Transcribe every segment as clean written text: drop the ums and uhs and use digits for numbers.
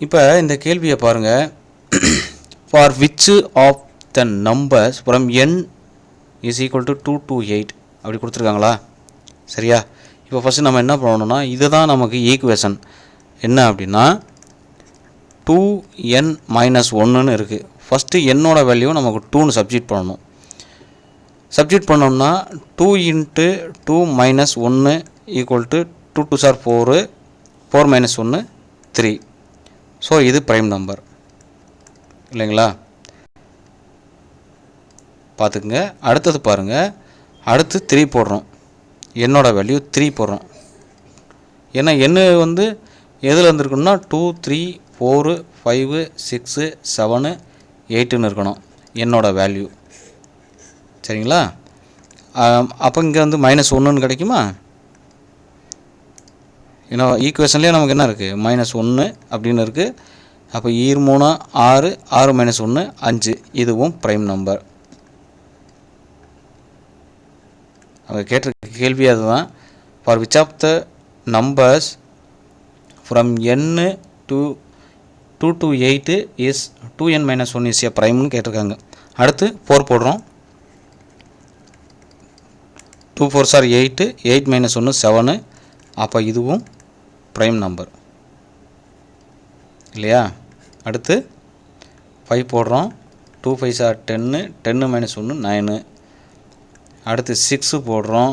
இப்போ இந்த கேள்வியை பாருங்கள். For which of the numbers from n is equal to 2 to 8 அப்படி கொடுத்துருக்காங்களா? சரியா? இப்போ ஃபஸ்ட்டு நம்ம என்ன பண்ணணும்னா, இதுதான் நமக்கு ஈக்குவேஷன். என்ன அப்படின்னா 2n - 1ன்னு இருக்குது. ஃபஸ்ட்டு என்னோட வேல்யூ நமக்கு 2ன்னு சப்ஸ்டிட் பண்ணணும். சப்ஸ்டிட் பண்ணோம்னா 2 × 2 - 1 equal to 2 2s are 4, 4 - 1 3. So இது ப்ரைம் நம்பர் இல்லைங்களா? பார்த்துக்குங்க. அடுத்தது பாருங்கள். அடுத்து 3 போடுறோம். என்னோட வேல்யூ 3 போடுறோம். ஏன்னா என்ன வந்து எதில் இருந்துருக்கணும்னா 2 3 4 5 6 7 8ன்னு இருக்கணும் என்னோட வேல்யூ. சரிங்களா? அப்போ இங்கே வந்து -1ன்னு கிடைக்குமா? ஏன்னா ஈக்குவேஷன்லேயே நமக்கு என்ன இருக்குது, -1 அப்படின்னு இருக்குது. அப்போ 3 6, 6 - 1 5. இதுவும் ப்ரைம் நம்பர். அவங்க கேட்டிருக்க கேள்வி அதுதான். For which of the numbers from n to 2 to 8 is 2n - 1 is a ப்ரைம்னு கேட்டிருக்காங்க. அடுத்து 4 போடுறோம். 2 4s are 8, 8 - 1 7. அப்போ இதுவும் ப்ரைம் நம்பர் இல்லையா? அடுத்து 5 போடுறோம். 2 5s are 10, 10 - 1 9. அடுத்து 6 போடுறோம்.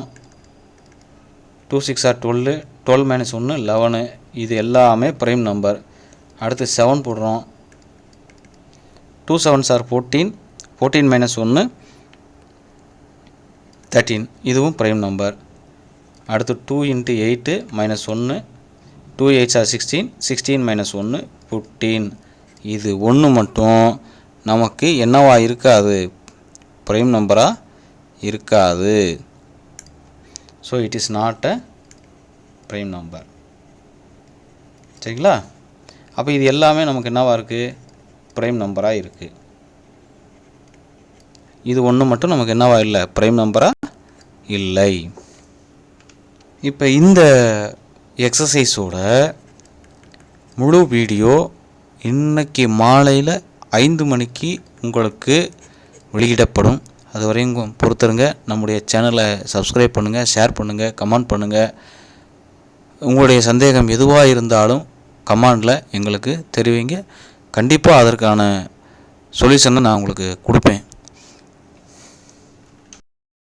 2 6 are 12, 12 - 1 11. இது எல்லாமே ப்ரைம் நம்பர். அடுத்து 7 போடுறோம். 2 7s are 14, 14 - 1 13. இதுவும் ப்ரைம் நம்பர். அடுத்து 2 × 8 - 1, 2 8s are 16, 16 - 1 15. இது ஒன்று மட்டும் நமக்கு என்னவா இருக்காது, ப்ரைம் நம்பராக இருக்காது. So it is not a prime number. சரிங்களா? அப்போ இது எல்லாமே நமக்கு என்னவாக இருக்குது, ப்ரைம் நம்பராக இருக்குது. இது ஒன்று மட்டும் நமக்கு என்னவா இல்லை, ப்ரைம் நம்பராக இல்லை. இப்போ இந்த எக்ஸசைஸோட முழு வீடியோ இன்றைக்கி மாலையில் 5 மணிக்கு உங்களுக்கு வெளியிடப்படும். அது வரையும் பொறுத்துருங்க. நம்முடைய சேனலை சப்ஸ்கிரைப் பண்ணுங்கள், ஷேர் பண்ணுங்கள், கமெண்ட் பண்ணுங்கள். உங்களுடைய சந்தேகம் எதுவாக இருந்தாலும் கமெண்டில் எங்களுக்கு தெரிவிங்க. கண்டிப்பாக அதற்கான சொல்யூஷனை நான் உங்களுக்கு கொடுப்பேன்.